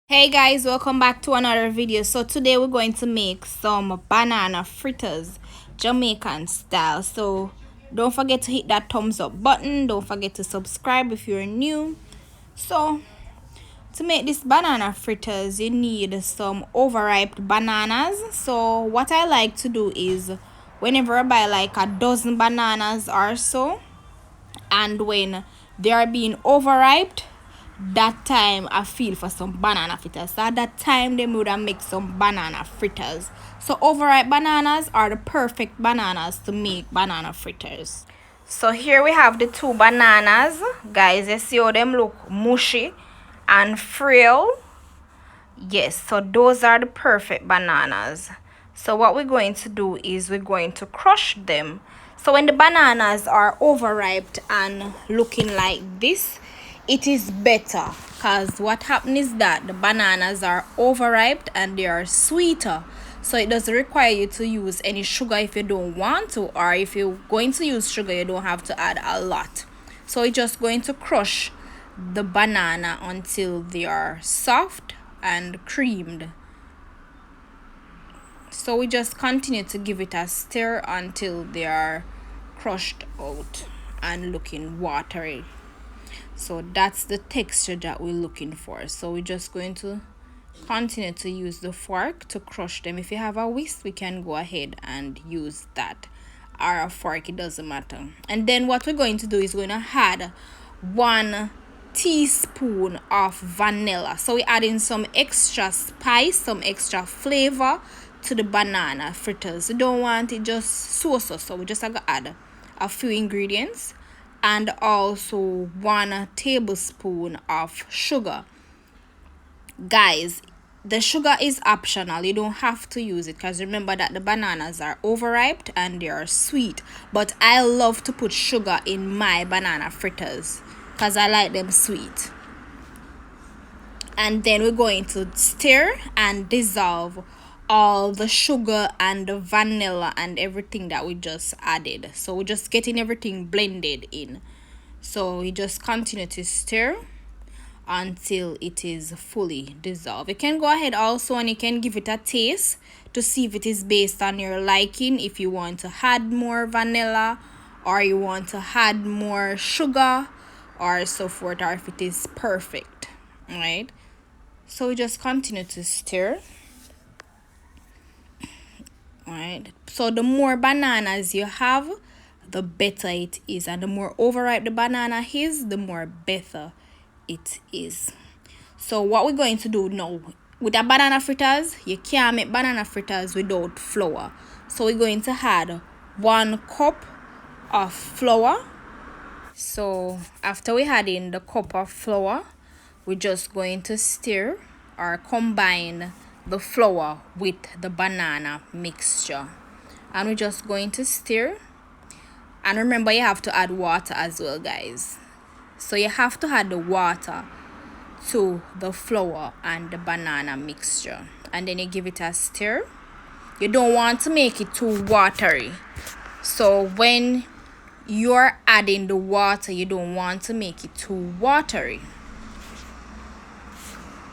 Hey guys, welcome back to another video. So today we're going to make some banana fritters, Jamaican style. So don't forget to hit that thumbs up button. Don't forget to subscribe if you're new. So to make this banana fritters, you need some overripe bananas. So what I like to do is whenever I buy like a dozen bananas or so, and when they are being overripe, that time I feel for some banana fritters. So at that time they would have make some banana fritters. So overripe bananas are the perfect bananas to make banana fritters. So here we have the two bananas, guys. You see how them look mushy and frail. Yes, so those are the perfect bananas. So what we're going to do is we're going to crush them. So when the bananas are overripe and looking like this, it is better, because what happens is that the bananas are overripe and they are sweeter. So it doesn't require you to use any sugar if you don't want to, or if you're going to use sugar, you don't have to add a lot. So we're just going to crush the banana until they are soft and creamed. So we just continue to give it a stir until they are crushed out and looking watery. So that's the texture that we're looking for. So we're just going to continue to use the fork to crush them. If you have a whisk, we can go ahead and use that, or a fork, it doesn't matter. And then what we're going to do is going to add 1 teaspoon of vanilla. So we're adding some extra spice, some extra flavor to the banana fritters. We don't want it just so we just have to add a few ingredients, and also 1 tablespoon of sugar. Guys, the sugar is optional. You don't have to use it, because remember that the bananas are overripe and they are sweet. But I love to put sugar in my banana fritters because I like them sweet. And then we're going to stir and dissolve all the sugar and the vanilla and everything that we just added. So we're just getting everything blended in. So we just continue to stir until it is fully dissolved. You can go ahead also and you can give it a taste to see if it is based on your liking, if you want to add more vanilla or you want to add more sugar or so forth, or if it is perfect. All right, so we just continue to stir. All right, so the more bananas you have, the better it is, and the more overripe the banana is, the more better it is. So what we're going to do now with the banana fritters, you can't make banana fritters without flour. So we're going to add 1 cup of flour. So after we add in the cup of flour, we're just going to stir or combine the flour with the banana mixture, and we're just going to stir. And remember, you have to add water as well, guys. So you have to add the water to the flour and the banana mixture, and then you give it a stir. You don't want to make it too watery. So when you're adding the water, you don't want to make it too watery.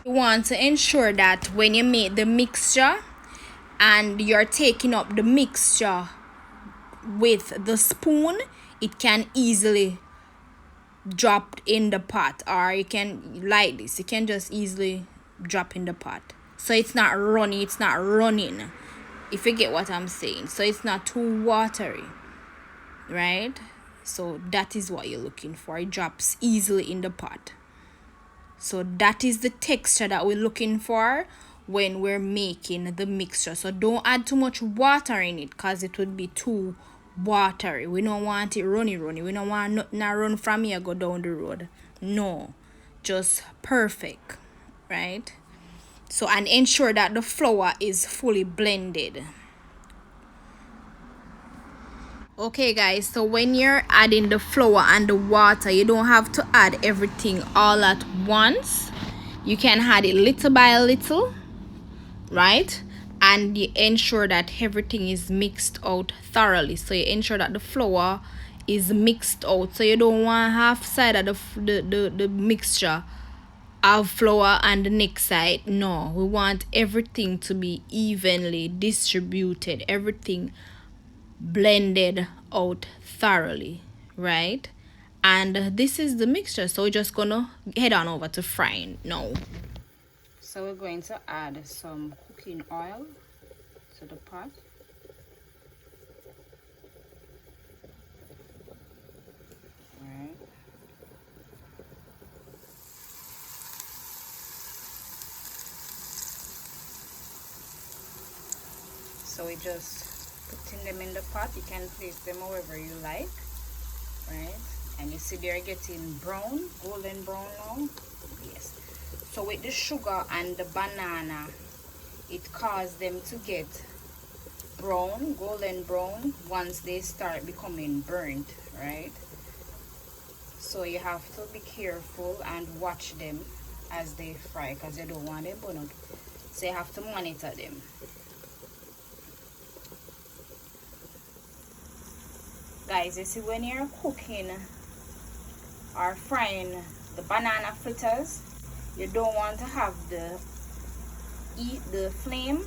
You want to ensure that when you make the mixture and you're taking up the mixture with the spoon, it can easily drop in the pot, or you can, like this, you can just easily drop in the pot. So it's not runny, it's not running, if you get what I'm saying. So it's not too watery, right? So that is what you're looking for. It drops easily in the pot. So that is the texture that we're looking for when we're making the mixture. So don't add too much water in it, because it would be too watery. We don't want it runny. We don't want nothing to run from here go down the road. No, just perfect, right? So, and ensure that the flour is fully blended. Okay guys, so when you're adding the flour and the water, you don't have to add everything all at once. You can add it little by little, right? And you ensure that everything is mixed out thoroughly. So you ensure that the flour is mixed out. So you don't want half side of the mixture have flour on the next side. No, we want everything to be evenly distributed, everything blended out thoroughly, right? And this is the mixture, so we're just gonna head on over to frying now. So we're going to add some cooking oil to the pot. Right. So we just putting them in the pot. You can place them however you like, right? And you see they're getting brown, golden brown now. Yes. So with the sugar and the banana, it causes them to get brown, golden brown, once they start becoming burnt, right? So you have to be careful and watch them as they fry, because you don't want them burn up. So you have to monitor them. Guys, you see, when you're cooking or frying the banana fritters, you don't want to have the flame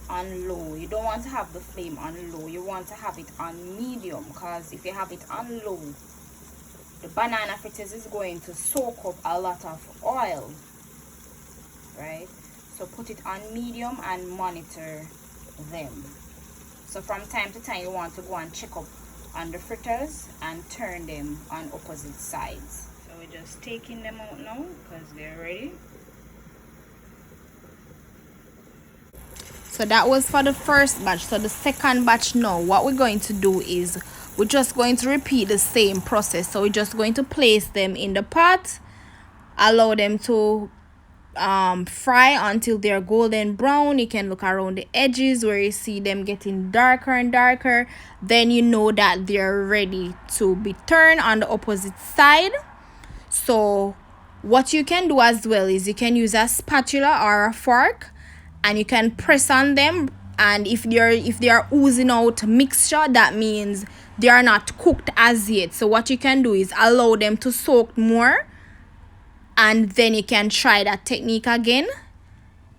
on low. You don't want to have the flame on low. You want to have it on medium, because if you have it on low, the banana fritters is going to soak up a lot of oil, right? So put it on medium and monitor them. So from time to time you want to go and check up on the fritters and turn them on opposite sides. So we're just taking them out now because they're ready. So that was for the first batch. So the second batch now, what we're going to do is we're just going to repeat the same process. So we're just going to place them in the pot, allow them to fry until they're golden brown. You can look around the edges where you see them getting darker and darker. Then you know that they're ready to be turned on the opposite side. So what you can do as well is you can use a spatula or a fork and you can press on them, and if they are oozing out mixture, that means they are not cooked as yet. So what you can do is allow them to soak more, and then you can try that technique again.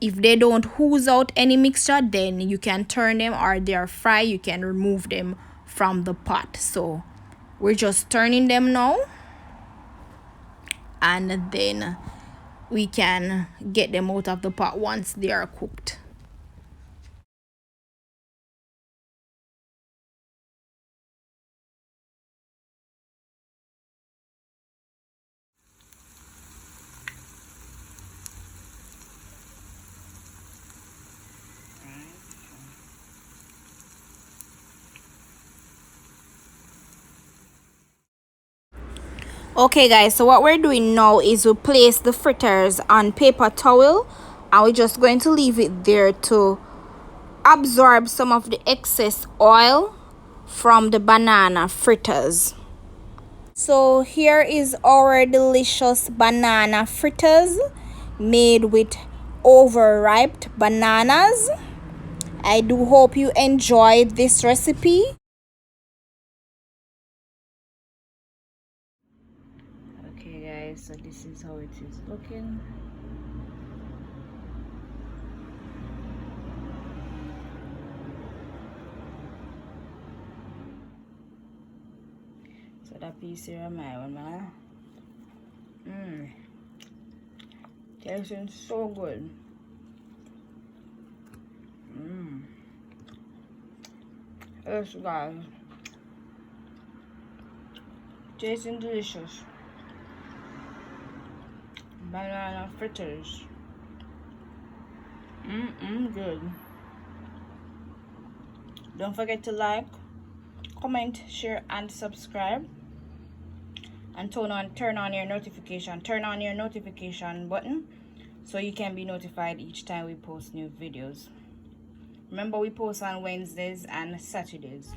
If they don't ooze out any mixture, then you can turn them, or they are fried, you can remove them from the pot. So we're just turning them now, and then we can get them out of the pot once they are cooked. Okay guys, so what we're doing now is we place the fritters on paper towel, and we're just going to leave it there to absorb some of the excess oil from the banana fritters. So here is our delicious banana fritters made with overripe bananas. I do hope you enjoyed this recipe. So this is how it is looking. So that piece here my one, man. Tasting so good. Yes guys, tasting delicious. Banana fritters. Good. Don't forget to like, comment, share, and subscribe. And turn on your notification. Turn on your notification button so you can be notified each time we post new videos. Remember, we post on Wednesdays and Saturdays.